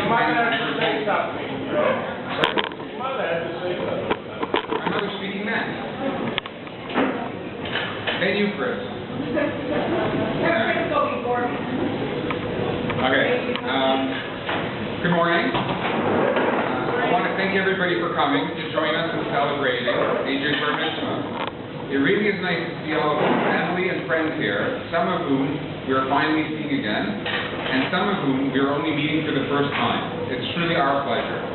mother has to say something. Your mother has to say something. Another speaking man. Hey, you, Chris. Everybody's going for me. Okay. Good morning. I want to thank everybody for coming to join us in celebrating AJ's Bar Mitzvah. It really is nice to see all of our family and friends here, some of whom we are finally seeing again, and some of whom we are only meeting for the first time. It's truly our pleasure.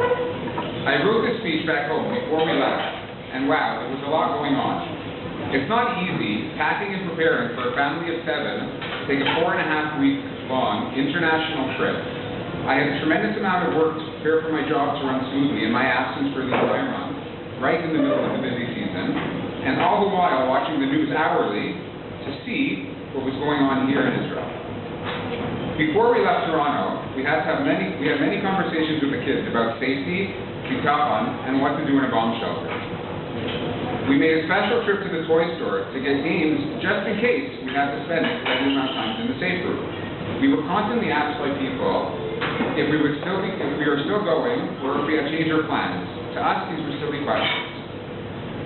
I wrote this speech back home before we left, and wow, there was a lot going on. It's not easy packing and preparing for a family of 7 to take a 4.5-week-long international trip. I had a tremendous amount of work to prepare for my job to run smoothly in my absence for the entire month, right in the middle of the busy season, and all the while watching the news hourly to see what was going on here in Israel. Before we left Toronto, we had many conversations with the kids about safety, bitachon, and what to do in a bomb shelter. We made a special trip to the toy store to get games just in case we had to spend extended amount of time in the safe room. We were constantly asked by people if we were still going or if we had changed our plans. To us, these were silly questions.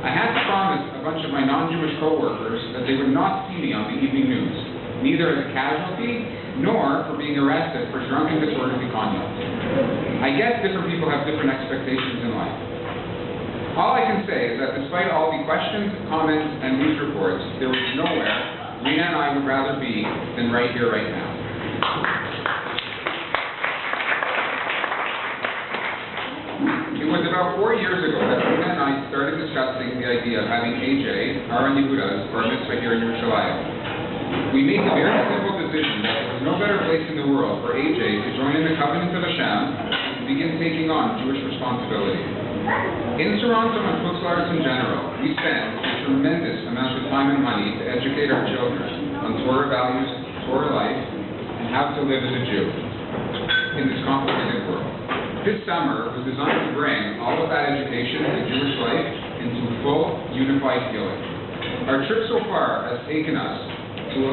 I had to promise a bunch of my non-Jewish co-workers that they would not see me on the evening news, neither as a casualty nor for being arrested for drunken disorderly conduct. I guess different people have different expectations in life. All I can say is that despite all the questions, comments, and news reports, there was nowhere Rena and I would rather be than right here, right now. It was about 4 years ago that Rena and I started discussing the idea of having AJ, our Yehuda's Bar Mitzvah here in Yerushalayim. We made the very simple decision that there was no better place in the world for AJ to join in the covenant of Hashem and to begin taking on Jewish responsibility. In Toronto and Putzlaars in general, we spend a tremendous amount of time and money to educate our children on Torah values, Torah life, and how to live as a Jew in this complicated world. This summer was designed to bring all of that education and Jewish life into full, unified healing. Our trip so far has taken us to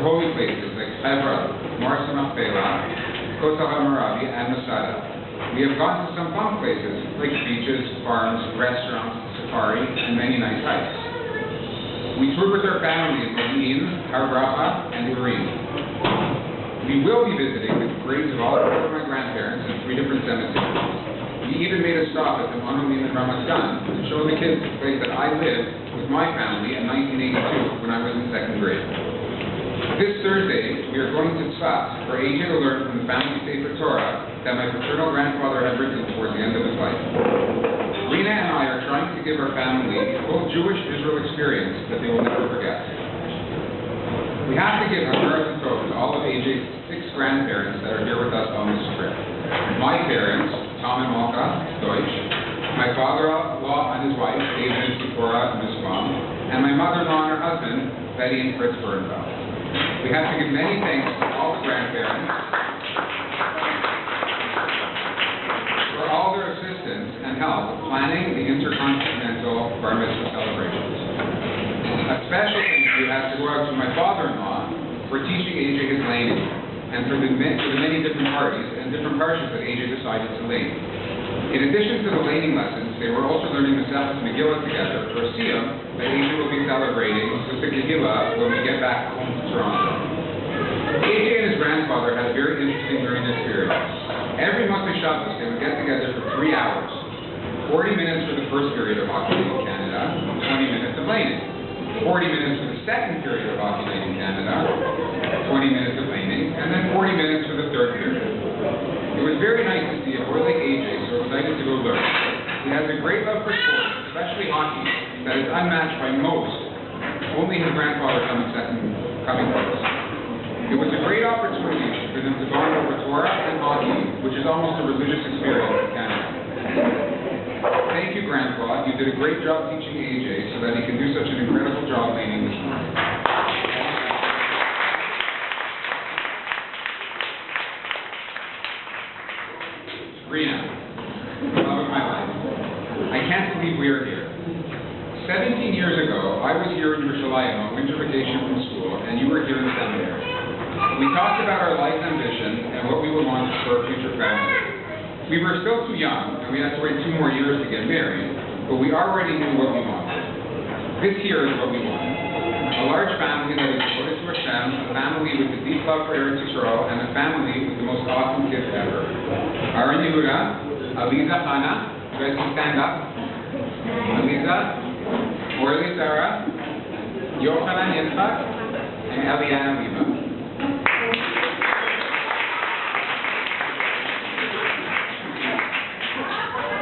holy places like Hebron, Marsa Machpelah, Kotel HaMaravi, and Masada. We have gone to some fun places like beaches, farms, restaurants, safari, and many nice hikes. We toured with our family in Modi'in, Har Bracha, and Urim. We will be visiting the graves of all 4 of my grandparents in 3 different cemeteries. We even made a stop at the Monument in Ramat Gan to show the kids the place that I lived with my family in 1982 when I was in 2nd grade. This Thursday, we are going to Speach for AJ to learn from the family Sefer Torah that my paternal grandfather had written towards the end of his life. Rena and I are trying to give our family a full Jewish Israel experience that they will never forget. We have to give a to all of AJ's 6 grandparents that are here with us on this trip. My parents, Tom and Malka, Deutsch, my father-in-law and his wife, David and Sephora Nussbaum, and my mother-in-law and her husband, Betty and Fritz Bernfeld. We have to give many thanks to all the grandparents for all their assistance and help with planning the intercontinental Bar Mitzvah celebrations. A special thank you has to go out to my father-in-law for teaching AJ his laning, and for the many different parties and different Parshas that AJ decided to lane. In addition to the laning lessons, they were also learning the Masechtas Megillah together for a siyum that AJ will be celebrating with the Kehillah when we get back home to Toronto. AJ and his grandfather had it very interesting during this period. Every month of Shabbos, they would get together for 3 hours. 40 minutes for the first period of Hockey Night in Canada, 20 minutes of laning. 40 minutes for the second period of Hockey Night in Canada, 20 minutes of laning, and then 40 minutes for the third period. It was very nice to see a boy like AJ so excited to go learn. He has a great love for sports, especially hockey, that is unmatched by most, only his grandfather coming first. It was a great opportunity for them to bond over Torah and hockey, which is almost a religious experience in Canada. Thank you, Grandpa. You did a great job teaching AJ so that he can do such an incredible job laning this morning. Rena, the love of my life. I can't believe we are here. 17 years ago, I was here in Yerushalayim on winter vacation from school, and you were here in seminary. We talked about our life ambition and what we would want to for our future family. We were still too young, and we had to wait 2 more years to get married, but we already knew what we wanted. This here is what we wanted. A large family that is devoted to Hashem, a family with a deep love for Eretz Yisrael, and a family with the most awesome kids ever. Aaron Yehuda, Aliza Hana, you guys can stand up. Aliza, Orly Sarah, Yochanan Yitzchak, and Eliana Lima.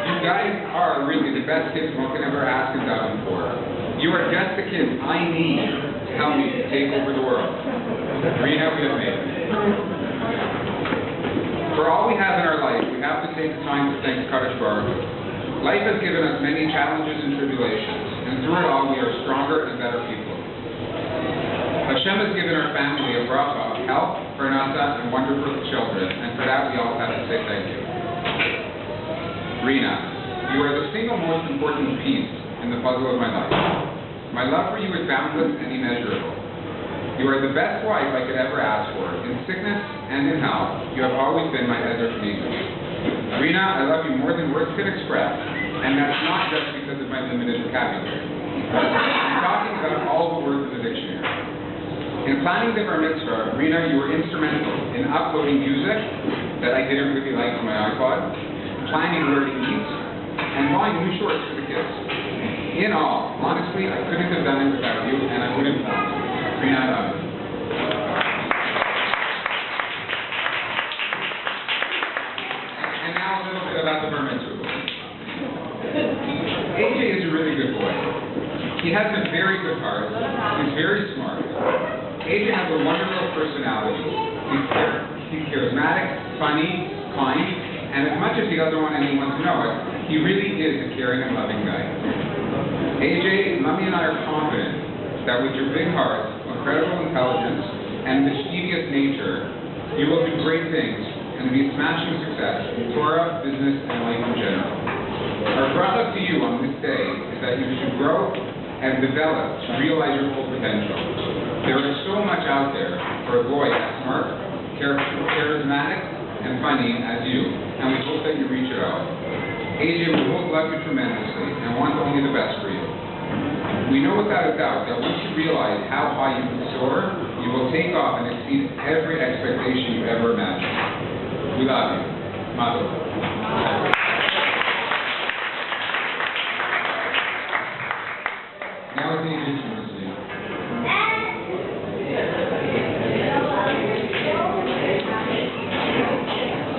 You guys are really the best kids one can ever ask and daven for. You are just the kids I need to help me take over the world. Rena, we have made it. For all we have in our life, we have to take the time to thank Kadosh Baruch Hu. Life has given us many challenges and tribulations, and through it all we are stronger and better people. Hashem has given our family a bracha of health, parnasa, and wonderful children, and for that we all have to say thank you. Rena, you are the single most important piece in the puzzle of my life. My love for you is boundless and immeasurable. You are the best wife I could ever ask for. In sickness and in health, you have always been my Ezer K'neged. Rena, I love you more than words could express, and that's not just because of my limited vocabulary. I'm talking about all the words in the dictionary. In planning the Bar Mitzvah, Rena, you were instrumental in uploading music that I didn't really like on my iPod, planning where to eat, and buying new shorts for the kids. In all, honestly, I couldn't have done it without you, and I wouldn't want to. Rena, I love you. And now a little bit about the Bar Mitzvah. AJ is a really good boy. He has a very good heart. He's very smart. AJ has a wonderful personality. He's charismatic, funny, kind, and as much as he doesn't want anyone to know it, he really is a caring and loving guy. AJ, Mummy and I are confident that with your big heart, incredible intelligence, and mischievous nature, you will do great things and be a smashing success in Torah, business, and life in general. Our bracha to you on this day is that you should grow and develop to realize your full potential. There is so much out there for a boy as smart, charismatic, and funny as you, and we hope that you reach it all. AJ, we both love you tremendously and want only the best for you. We know without a doubt that once you realize how high you can soar, you will take off and exceed every expectation you ever imagined. We love you. Mazel tov.